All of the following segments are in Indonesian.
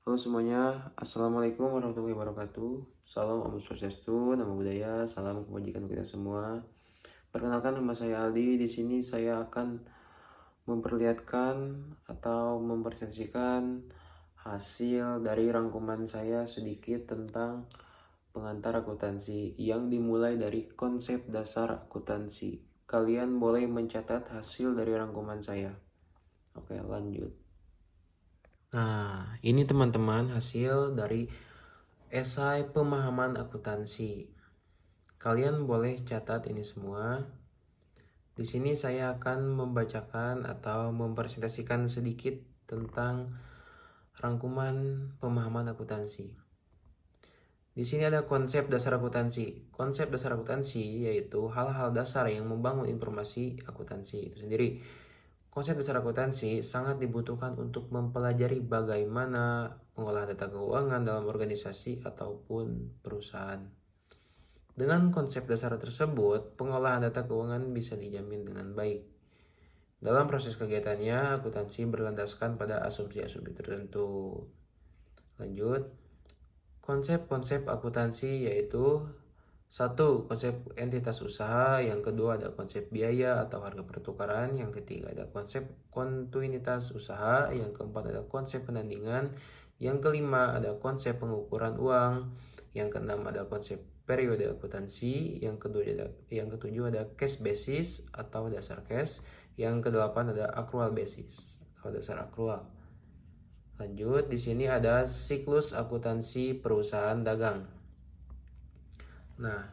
Halo semuanya, Assalamualaikum warahmatullahi wabarakatuh. Salam Om Swastiastu, Namo Buddhaya, salam kebajikan kita semua. Perkenalkan, nama saya Aldi. Di sini saya akan memperlihatkan atau mempresentasikan hasil dari rangkuman saya sedikit tentang pengantar akuntansi yang dimulai dari konsep dasar akuntansi. Kalian boleh mencatat hasil dari rangkuman saya. Oke, lanjut. Nah, ini teman-teman hasil dari esai pemahaman akuntansi. Kalian boleh catat ini semua. Di sini saya akan membacakan atau mempresentasikan sedikit tentang rangkuman pemahaman akuntansi. Di sini ada konsep dasar akuntansi. Konsep dasar akuntansi yaitu hal-hal dasar yang membangun informasi akuntansi itu sendiri. Konsep dasar akuntansi sangat dibutuhkan untuk mempelajari bagaimana pengolahan data keuangan dalam organisasi ataupun perusahaan. Dengan konsep dasar tersebut, pengolahan data keuangan bisa dijamin dengan baik. Dalam proses kegiatannya, akuntansi berlandaskan pada asumsi-asumsi tertentu. Lanjut, konsep-konsep akuntansi yaitu satu, konsep entitas usaha. Yang kedua ada konsep biaya atau harga pertukaran. Yang ketiga ada konsep kontinuitas usaha. Yang keempat ada konsep penandingan. Yang kelima ada konsep pengukuran uang. Yang keenam ada konsep periode akuntansi. Yang ketujuh ada cash basis atau dasar cash. Yang kedelapan ada accrual basis atau dasar accrual. Lanjut, di sini ada siklus akuntansi perusahaan dagang. Nah,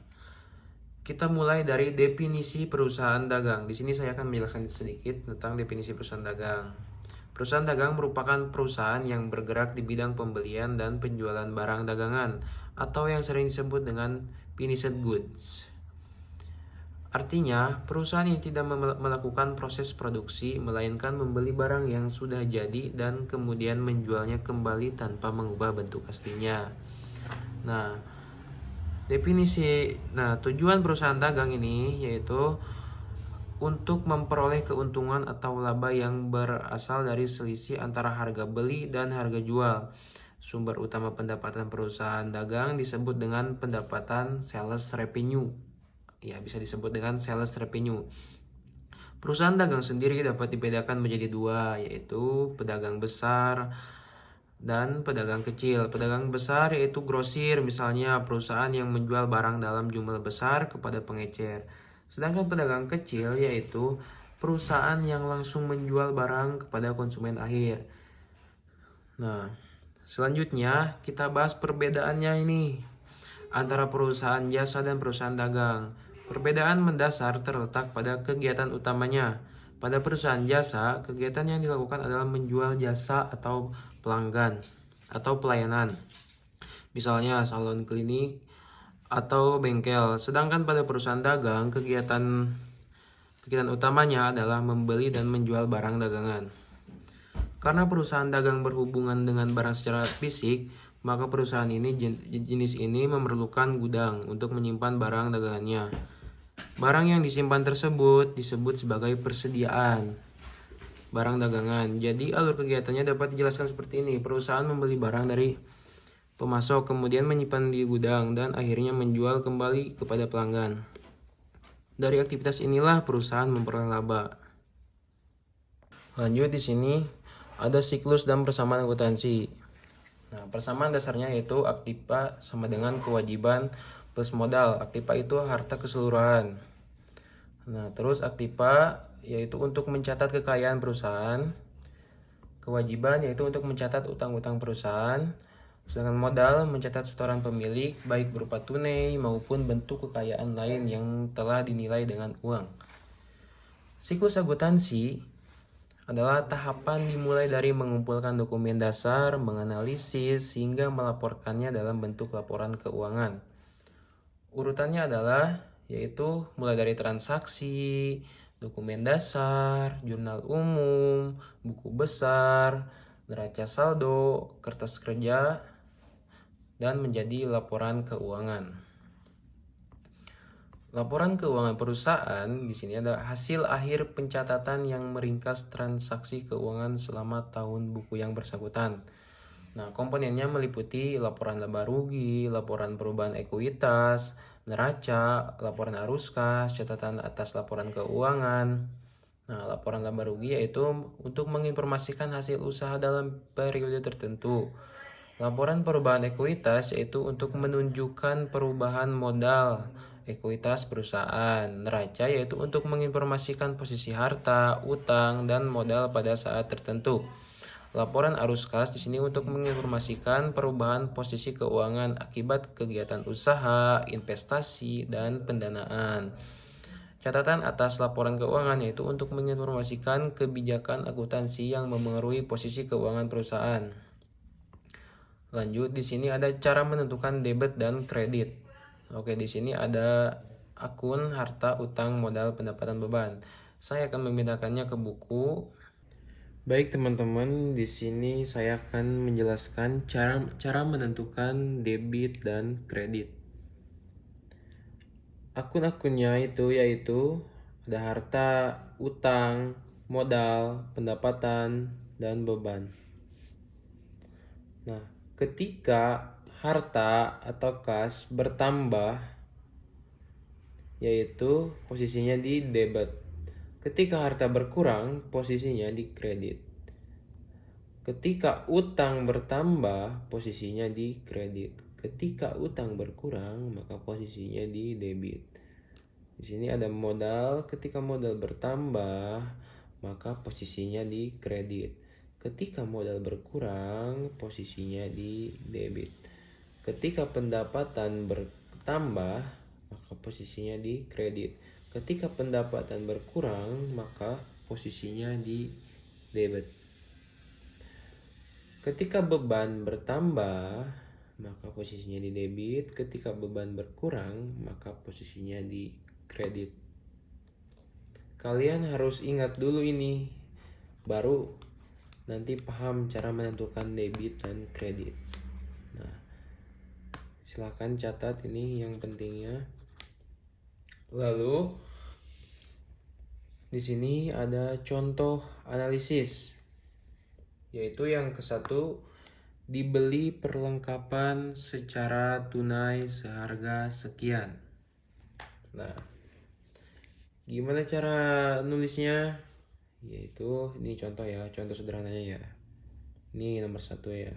kita mulai dari definisi perusahaan dagang. Di sini saya akan menjelaskan sedikit tentang definisi perusahaan dagang. Perusahaan dagang merupakan perusahaan yang bergerak di bidang pembelian dan penjualan barang dagangan atau yang sering disebut dengan finished goods. Artinya, perusahaan yang tidak melakukan proses produksi, melainkan membeli barang yang sudah jadi dan kemudian menjualnya kembali tanpa mengubah bentuk aslinya. Tujuan perusahaan dagang ini yaitu untuk memperoleh keuntungan atau laba yang berasal dari selisih antara harga beli dan harga jual. Sumber utama pendapatan perusahaan dagang disebut dengan pendapatan sales revenue. Ya, bisa disebut dengan sales revenue. Perusahaan dagang sendiri dapat dibedakan menjadi dua, yaitu pedagang besar dan pedagang kecil. Pedagang besar yaitu grosir, misalnya perusahaan yang menjual barang dalam jumlah besar kepada pengecer. Sedangkan pedagang kecil yaitu perusahaan yang langsung menjual barang kepada konsumen akhir. Nah, selanjutnya kita bahas perbedaannya ini antara perusahaan jasa dan perusahaan dagang. Perbedaan mendasar terletak pada kegiatan utamanya. Pada perusahaan jasa, kegiatan yang dilakukan adalah menjual jasa atau pelanggan atau pelayanan. Misalnya salon klinik atau bengkel. Sedangkan pada perusahaan dagang, kegiatan utamanya adalah membeli dan menjual barang dagangan. Karena perusahaan dagang berhubungan dengan barang secara fisik, maka perusahaan jenis ini memerlukan gudang untuk menyimpan barang dagangannya. Barang yang disimpan tersebut disebut sebagai persediaan barang dagangan. Jadi alur kegiatannya dapat dijelaskan seperti ini. Perusahaan membeli barang dari pemasok, kemudian menyimpan di gudang, dan akhirnya menjual kembali kepada pelanggan. Dari aktivitas inilah perusahaan memperoleh laba. Lanjut, di sini ada siklus dan persamaan akuntansi. Nah, persamaan dasarnya yaitu aktiva sama dengan kewajiban plus modal. Aktiva itu harta keseluruhan. Nah, terus aktiva yaitu untuk mencatat kekayaan perusahaan. Kewajiban yaitu untuk mencatat utang-utang perusahaan. Sedangkan modal mencatat setoran pemilik baik berupa tunai maupun bentuk kekayaan lain yang telah dinilai dengan uang. Siklus akuntansi adalah tahapan dimulai dari mengumpulkan dokumen dasar, menganalisis, hingga melaporkannya dalam bentuk laporan keuangan. Urutannya adalah yaitu mulai dari transaksi, dokumen dasar, jurnal umum, buku besar, neraca saldo, kertas kerja, dan menjadi laporan keuangan. Laporan keuangan perusahaan di sini ada hasil akhir pencatatan yang meringkas transaksi keuangan selama tahun buku yang bersangkutan. Nah, komponennya meliputi laporan laba rugi, laporan perubahan ekuitas, neraca, laporan arus kas, catatan atas laporan keuangan. Nah, laporan laba rugi yaitu untuk menginformasikan hasil usaha dalam periode tertentu. Laporan perubahan ekuitas yaitu untuk menunjukkan perubahan modal ekuitas perusahaan. Neraca yaitu untuk menginformasikan posisi harta, utang, dan modal pada saat tertentu. Laporan arus kas di sini untuk menginformasikan perubahan posisi keuangan akibat kegiatan usaha, investasi, dan pendanaan. Catatan atas laporan keuangan yaitu untuk menginformasikan kebijakan akuntansi yang memengaruhi posisi keuangan perusahaan. Lanjut, di sini ada cara menentukan debit dan kredit. Oke, di sini ada akun harta, utang, modal, pendapatan, beban. Saya akan memindahkannya ke buku. Baik teman-teman, di sini saya akan menjelaskan cara menentukan debit dan kredit. Akun-akunnya itu yaitu ada harta, utang, modal, pendapatan, dan beban. Nah, ketika harta atau kas bertambah, yaitu posisinya di debit. Ketika harta berkurang, posisinya di kredit. Ketika utang bertambah, posisinya di kredit. Ketika utang berkurang, maka posisinya di debit. Di sini ada modal. Ketika modal bertambah, maka posisinya di kredit. Ketika modal berkurang, posisinya di debit. Ketika pendapatan bertambah, maka posisinya di kredit. Ketika pendapatan berkurang, maka posisinya di debit. Ketika beban bertambah, maka posisinya di debit. Ketika beban berkurang, maka posisinya di kredit. Kalian harus ingat dulu ini, baru nanti paham cara menentukan debit dan kredit. Nah, silahkan catat ini yang pentingnya. Lalu di sini ada contoh analisis, yaitu yang ke-1, dibeli perlengkapan secara tunai seharga sekian. Nah, gimana cara nulisnya? Yaitu ini contoh ya, contoh sederhananya ya. Ini nomor 1 ya.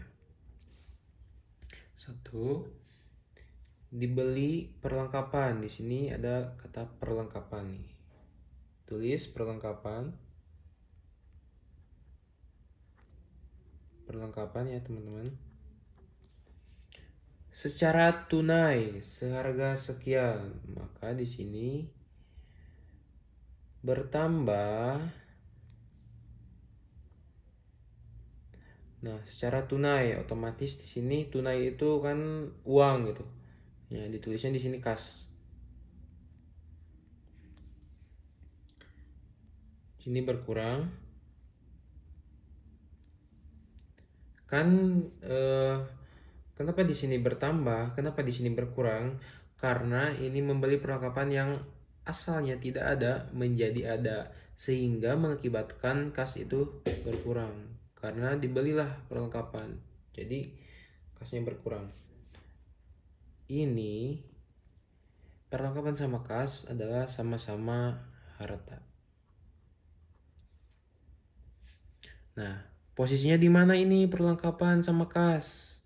1, dibeli perlengkapan. Di sini ada kata perlengkapan nih. Tulis perlengkapan. Perlengkapan ya, teman-teman. Secara tunai seharga sekian. Maka di sini bertambah. Nah, secara tunai otomatis di sini tunai itu kan uang gitu. Ya, ditulisnya di sini kas. Sini berkurang. Kan kenapa di sini bertambah? Kenapa di sini berkurang? Karena ini membeli perlengkapan yang asalnya tidak ada menjadi ada, sehingga mengakibatkan kas itu berkurang. Karena dibelilah perlengkapan, jadi kasnya berkurang. Ini perlengkapan sama kas adalah sama-sama harta. Nah, posisinya di mana ini perlengkapan sama kas?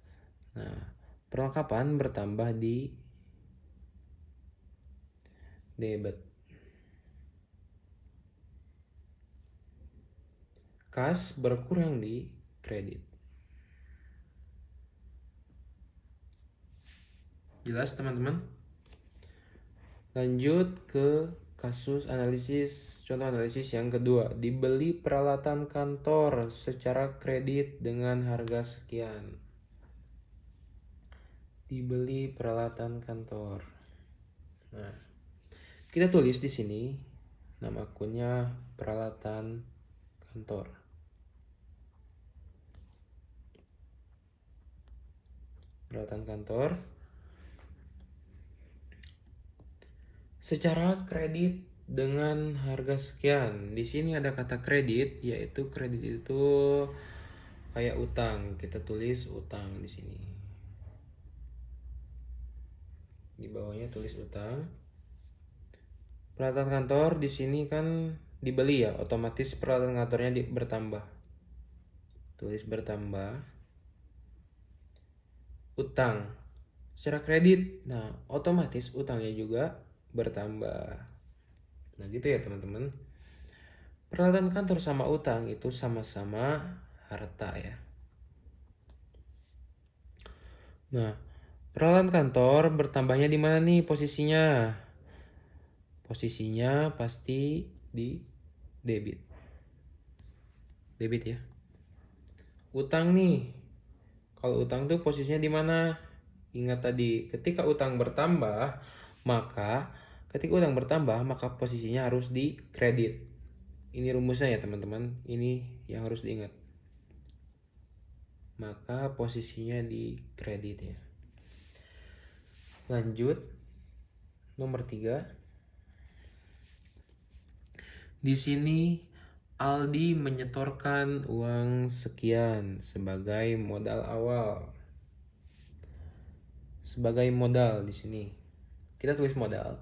Nah, perlengkapan bertambah di debit. Kas berkurang di kredit. Jelas teman-teman? Lanjut ke kasus analisis, contoh analisis yang kedua. Dibeli peralatan kantor secara kredit dengan harga sekian. Dibeli peralatan kantor. Nah, kita tulis di sini nama akunnya peralatan kantor. Peralatan kantor. Secara kredit dengan harga sekian. Di sini ada kata kredit, yaitu kredit itu Kayak utang, kita tulis utang di sini. Di bawahnya tulis utang. Peralatan kantor di sini kan dibeli ya, otomatis peralatan kantornya bertambah. Tulis bertambah. Utang secara kredit, nah otomatis utangnya juga bertambah. Nah gitu ya teman-teman. Peralatan kantor sama utang itu sama-sama harta ya. Nah, peralatan kantor bertambahnya di mana nih posisinya? Posisinya pasti di debit. Debit ya. Utang nih. Kalau utang tuh posisinya di mana? Ingat tadi, ketika utang bertambah, maka posisinya harus di kredit. Ini rumusnya ya teman-teman. Ini yang harus diingat. Maka posisinya di kredit ya. Lanjut. Nomor 3. Di sini Aldi menyetorkan uang sekian sebagai modal awal. Sebagai modal di sini. Kita tulis modal.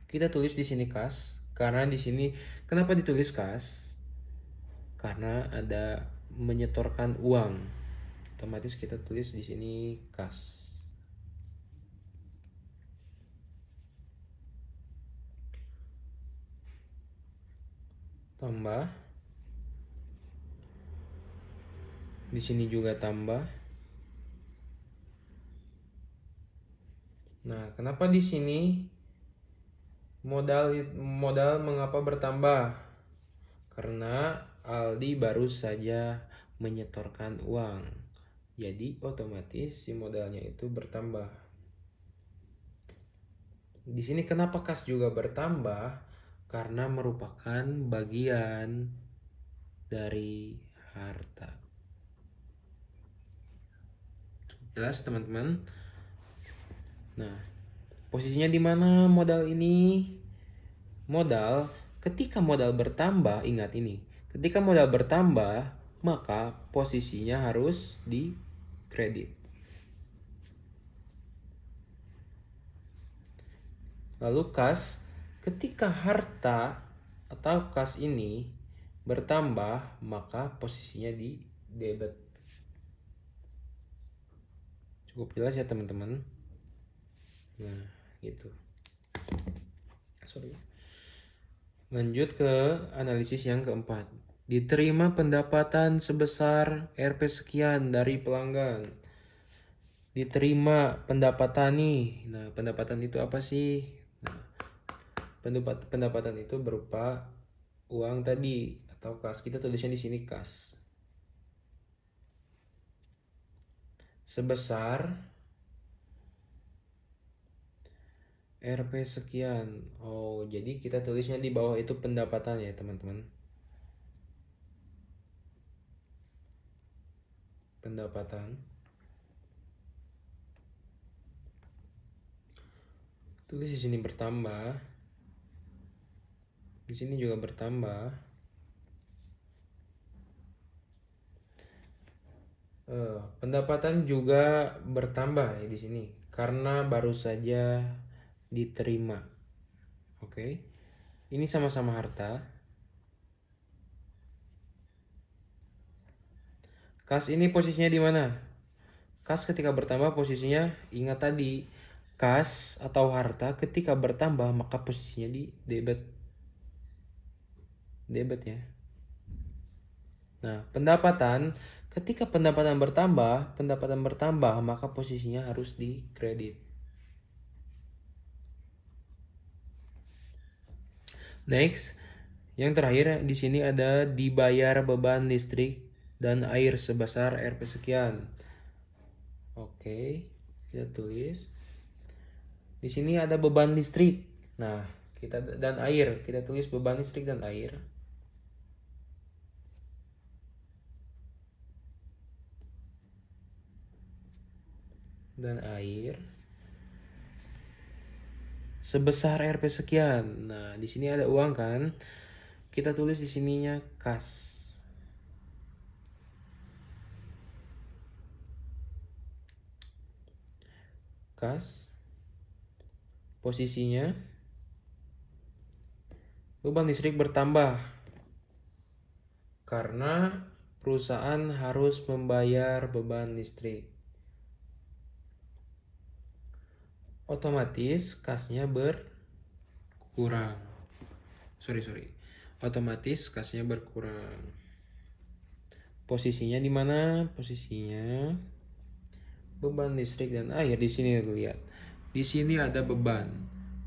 Kita tulis di sini kas, karena di sini kenapa ditulis kas? Karena ada menyetorkan uang. Otomatis kita tulis di sini kas. Tambah. Di sini juga tambah. Nah, kenapa di sini modal mengapa bertambah? Karena Aldi baru saja menyetorkan uang. Jadi otomatis si modalnya itu bertambah. Di sini kenapa kas juga bertambah? Karena merupakan bagian dari harta. Jelas teman-teman? Nah, posisinya di mana modal ini? Ketika modal bertambah, ingat ini. Ketika modal bertambah, maka posisinya harus di kredit. Lalu kas, ketika harta atau kas ini bertambah, maka posisinya di debit. Cukup jelas ya teman-teman. Nah, gitu. Lanjut ke analisis yang keempat. Diterima pendapatan sebesar Rp sekian dari pelanggan. Diterima pendapatan nih. Nah, pendapatan itu apa sih? Nah, pendapatan itu berupa uang tadi atau kas. Kita tulisnya di sini kas. Sebesar Rp sekian. Oh, jadi kita tulisnya di bawah itu pendapatan ya, teman-teman. Pendapatan. Tulis di sini bertambah. Di sini juga bertambah. Pendapatan juga bertambah ya di sini karena baru saja diterima. Oke. Ini sama-sama harta. Kas ini posisinya di mana? Kas ketika bertambah posisinya, ingat tadi, kas atau harta ketika bertambah maka posisinya di debit. Debit ya. Nah, pendapatan ketika pendapatan bertambah maka posisinya harus di kredit. Next, yang terakhir di sini ada dibayar beban listrik dan air sebesar Rp sekian. Oke, kita tulis. Di sini ada beban listrik. Nah, dan air. Kita tulis beban listrik dan air. Dan air sebesar Rp sekian. Nah, di sini ada uang kan? Kita tulis di sininya kas. Kas. Posisinya beban listrik bertambah karena perusahaan harus membayar beban listrik. Otomatis kasnya berkurang. Otomatis kasnya berkurang. Posisinya di mana? Posisinya beban listrik dan air di sini lihat. Di sini ada beban.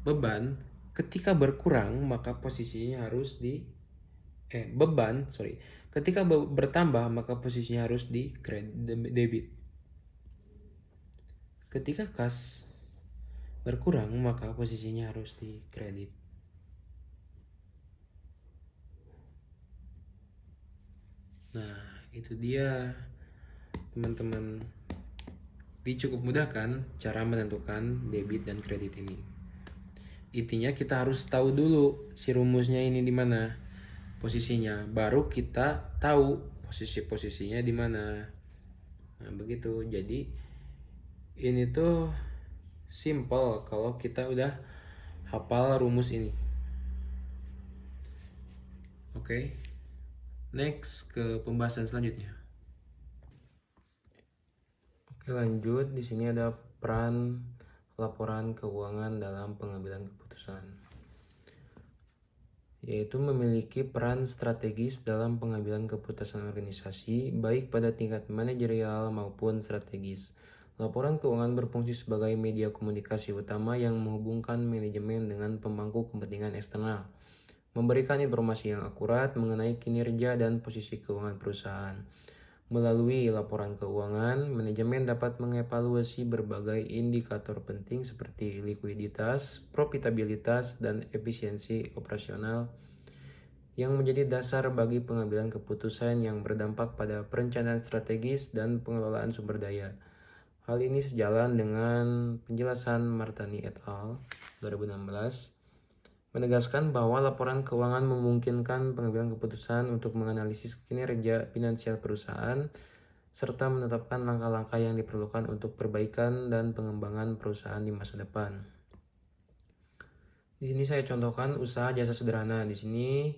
Beban ketika berkurang maka posisinya harus di Ketika bertambah maka posisinya harus di debit. Ketika kas berkurang maka posisinya harus di kredit. Nah, itu dia teman-teman. Cukup mudah kan cara menentukan debit dan kredit ini. Intinya kita harus tahu dulu si rumusnya ini di mana posisinya, baru kita tahu posisinya di mana. Nah, begitu. Jadi ini tuh simple kalau kita udah hafal rumus ini. Oke. Next ke pembahasan selanjutnya. Oke, lanjut. Di sini ada peran laporan keuangan dalam pengambilan keputusan, yaitu memiliki peran strategis dalam pengambilan keputusan organisasi, baik pada tingkat manajerial maupun strategis. Laporan keuangan berfungsi sebagai media komunikasi utama yang menghubungkan manajemen dengan pemangku kepentingan eksternal, memberikan informasi yang akurat mengenai kinerja dan posisi keuangan perusahaan. Melalui laporan keuangan, manajemen dapat mengevaluasi berbagai indikator penting seperti likuiditas, profitabilitas, dan efisiensi operasional yang menjadi dasar bagi pengambilan keputusan yang berdampak pada perencanaan strategis dan pengelolaan sumber daya. Hal ini sejalan dengan penjelasan Martani et al. 2016, menegaskan bahwa laporan keuangan memungkinkan pengambilan keputusan untuk menganalisis kinerja finansial perusahaan serta menetapkan langkah-langkah yang diperlukan untuk perbaikan dan pengembangan perusahaan di masa depan. Di sini saya contohkan usaha jasa sederhana. Di sini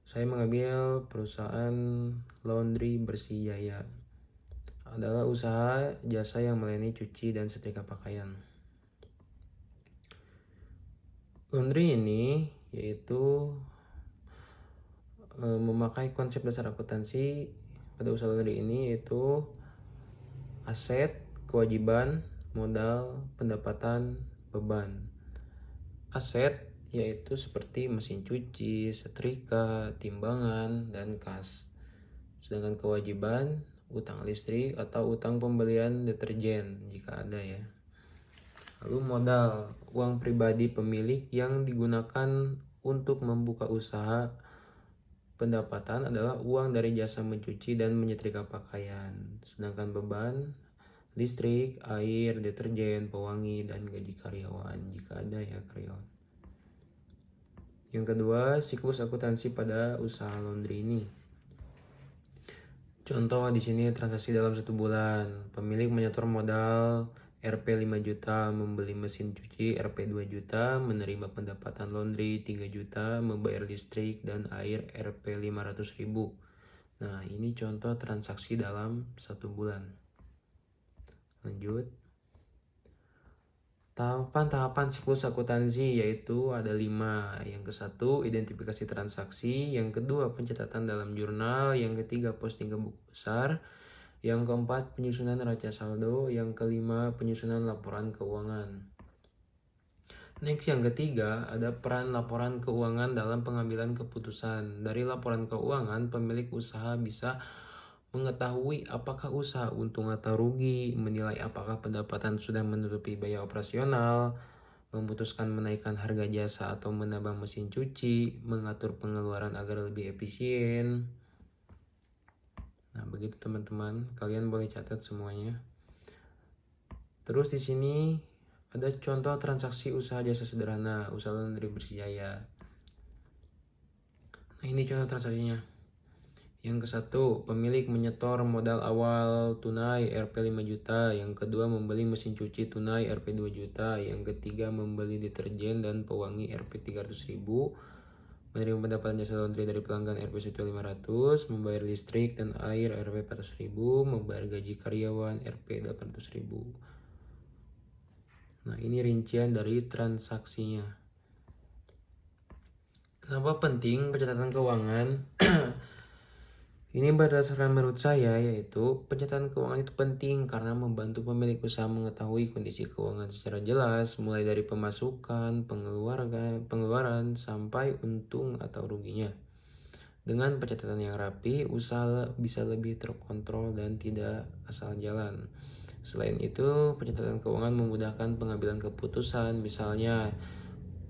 saya mengambil perusahaan laundry Bersih Jaya. Adalah usaha jasa yang melayani cuci dan setrika pakaian. Laundry ini yaitu memakai konsep dasar akuntansi pada usaha laundry ini, yaitu aset, kewajiban, modal, pendapatan, beban. Aset yaitu seperti mesin cuci, setrika, timbangan, dan kas. Sedangkan kewajiban, utang listrik atau utang pembelian deterjen jika ada ya. Lalu modal, uang pribadi pemilik yang digunakan untuk membuka usaha. Pendapatan adalah uang dari jasa mencuci dan menyetrika pakaian. Sedangkan beban, listrik, air, deterjen, pewangi, dan gaji karyawan jika ada ya karyawan. Yang kedua, siklus akuntansi pada usaha laundry ini. Contoh di sini transaksi dalam 1 bulan. Pemilik menyetor modal Rp 5 juta, membeli mesin cuci Rp 2 juta, menerima pendapatan laundry 3 juta, membayar listrik dan air Rp 500.000. Nah, ini contoh transaksi dalam 1 bulan. Lanjut. Tahapan-tahapan siklus akuntansi yaitu ada 5. Yang ke-1, identifikasi transaksi. Yang kedua, pencatatan dalam jurnal. Yang ketiga, posting ke buku besar. Yang keempat, penyusunan neraca saldo. Yang kelima, penyusunan laporan keuangan. Next, yang ketiga, ada peran laporan keuangan dalam pengambilan keputusan. Dari laporan keuangan, pemilik usaha bisa mengetahui apakah usaha untung atau rugi, menilai apakah pendapatan sudah menutupi biaya operasional, memutuskan menaikkan harga jasa atau menambah mesin cuci, mengatur pengeluaran agar lebih efisien. Nah, begitu teman-teman, kalian boleh catat semuanya. Terus di sini ada contoh transaksi usaha jasa sederhana, usaha laundry Bersih Jaya. Nah, ini contoh transaksinya. Yang ke-1, pemilik menyetor modal awal tunai Rp 5 juta. Yang kedua, membeli mesin cuci tunai Rp 2 juta. Yang ketiga, membeli deterjen dan pewangi Rp 300.000. Menerima pendapatan jasa laundry dari pelanggan Rp 1.500. Membayar listrik dan air Rp 400.000. Membayar gaji karyawan Rp 800.000. Nah, ini rincian dari transaksinya. Kenapa penting pencatatan keuangan? Ini berdasarkan menurut saya, yaitu pencatatan keuangan itu penting karena membantu pemilik usaha mengetahui kondisi keuangan secara jelas, mulai dari pemasukan, pengeluaran, sampai untung atau ruginya. Dengan pencatatan yang rapi, usaha bisa lebih terkontrol dan tidak asal jalan. Selain itu, pencatatan keuangan memudahkan pengambilan keputusan, misalnya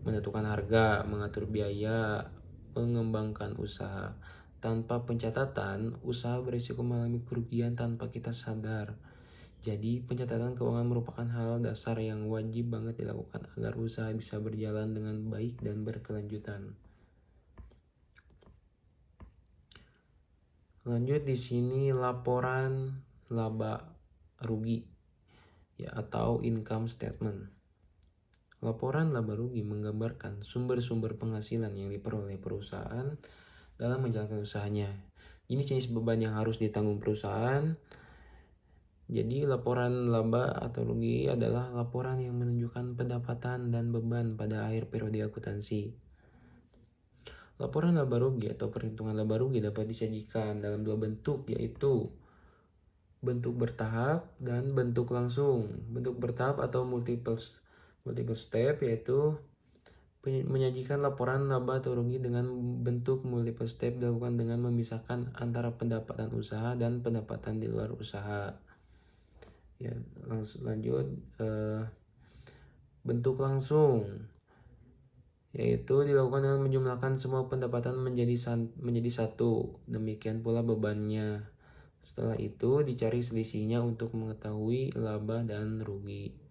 menentukan harga, mengatur biaya, mengembangkan usaha. Tanpa pencatatan, usaha berisiko mengalami kerugian tanpa kita sadar. Jadi, pencatatan keuangan merupakan hal dasar yang wajib banget dilakukan agar usaha bisa berjalan dengan baik dan berkelanjutan. Lanjut di sini laporan laba rugi ya atau income statement. Laporan laba rugi menggambarkan sumber-sumber penghasilan yang diperoleh perusahaan dalam menjalankan usahanya. Jenis-jenis beban yang harus ditanggung perusahaan. Jadi laporan laba atau rugi adalah laporan yang menunjukkan pendapatan dan beban pada akhir periode akuntansi. Laporan laba rugi atau perhitungan laba rugi dapat disajikan dalam dua bentuk, yaitu bentuk bertahap dan bentuk langsung. Bentuk bertahap atau multiple step yaitu menyajikan laporan laba atau rugi dengan bentuk multiple step dilakukan dengan memisahkan antara pendapatan usaha dan pendapatan di luar usaha. Ya, lanjut bentuk langsung yaitu dilakukan dengan menjumlahkan semua pendapatan menjadi satu. Demikian pula bebannya. Setelah itu dicari selisihnya untuk mengetahui laba dan rugi.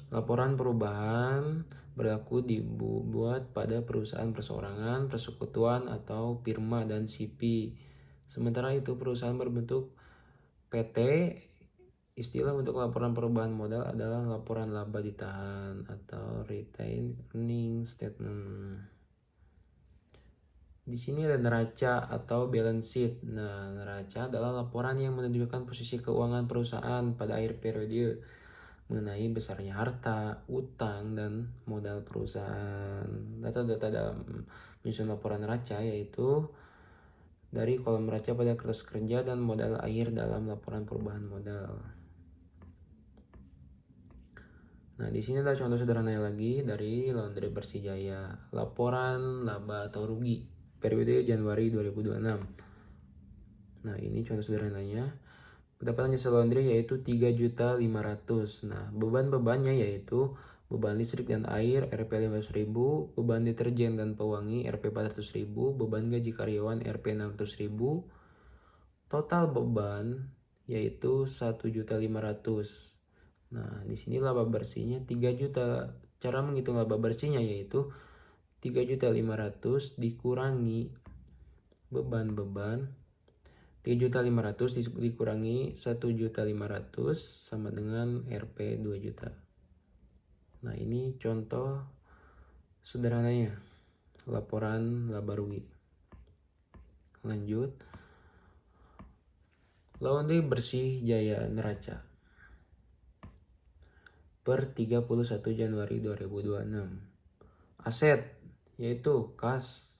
Laporan perubahan berlaku dibuat pada perusahaan perseorangan, persekutuan, atau firma dan CP. Sementara itu perusahaan berbentuk PT, istilah untuk laporan perubahan modal adalah laporan laba ditahan atau retained earnings statement. Di sini ada neraca atau balance sheet. Nah, neraca adalah laporan yang menunjukkan posisi keuangan perusahaan pada akhir periode mengenai besarnya harta, utang, dan modal perusahaan. Data-data dalam menyusun laporan neraca yaitu dari kolom neraca pada kertas kerja dan modal akhir dalam laporan perubahan modal. Nah, di sini ada contoh sederhananya lagi dari Laundry Persijaya. Laporan laba atau rugi periode Januari 2026. Nah, ini contoh sederhananya. Pendapatan jasa laundry yaitu 3.500.000. Nah, beban-bebannya yaitu beban listrik dan air Rp 500.000, beban deterjen dan pewangi Rp 400.000, beban gaji karyawan Rp 600.000. Total beban yaitu 1.500.000. Nah, di sini laba bersihnya 3 juta. Cara menghitung laba bersihnya yaitu 3.500.000 dikurangi beban 3.500.000 dikurangi 1.500.000 sama dengan Rp 2 juta. Nah, ini contoh sederhananya laporan laba rugi. Lanjut. Laundry Bersih Jaya Neraca per 31 Januari 2026. Aset yaitu kas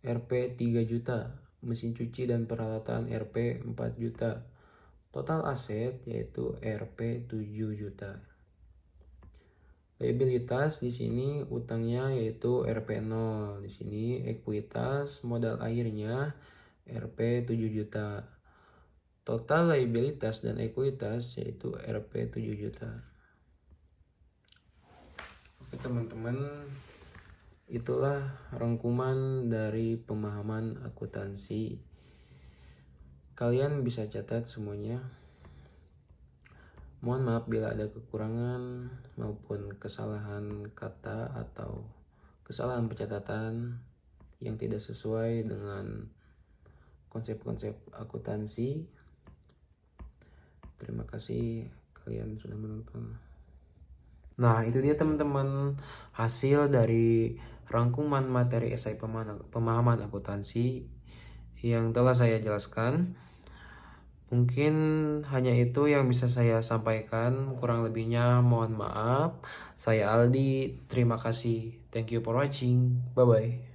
Rp 3 juta, mesin cuci dan peralatan Rp 4 juta. Total aset yaitu Rp 7 juta. Liabilitas di sini utangnya yaitu Rp 0. Di sini ekuitas modal akhirnya Rp 7 juta. Total liabilitas dan ekuitas yaitu Rp 7 juta. Oke teman-teman, itulah rangkuman dari pemahaman akuntansi. Kalian bisa catat semuanya. Mohon maaf bila ada kekurangan maupun kesalahan kata atau kesalahan pencatatan yang tidak sesuai dengan konsep-konsep akuntansi. Terima kasih kalian sudah menonton. Nah, itu dia teman-teman hasil dari rangkuman materi esai pemahaman akuntansi yang telah saya jelaskan. Mungkin hanya itu yang bisa saya sampaikan, kurang lebihnya mohon maaf. Saya Aldi, terima kasih. Thank you for watching. Bye-bye.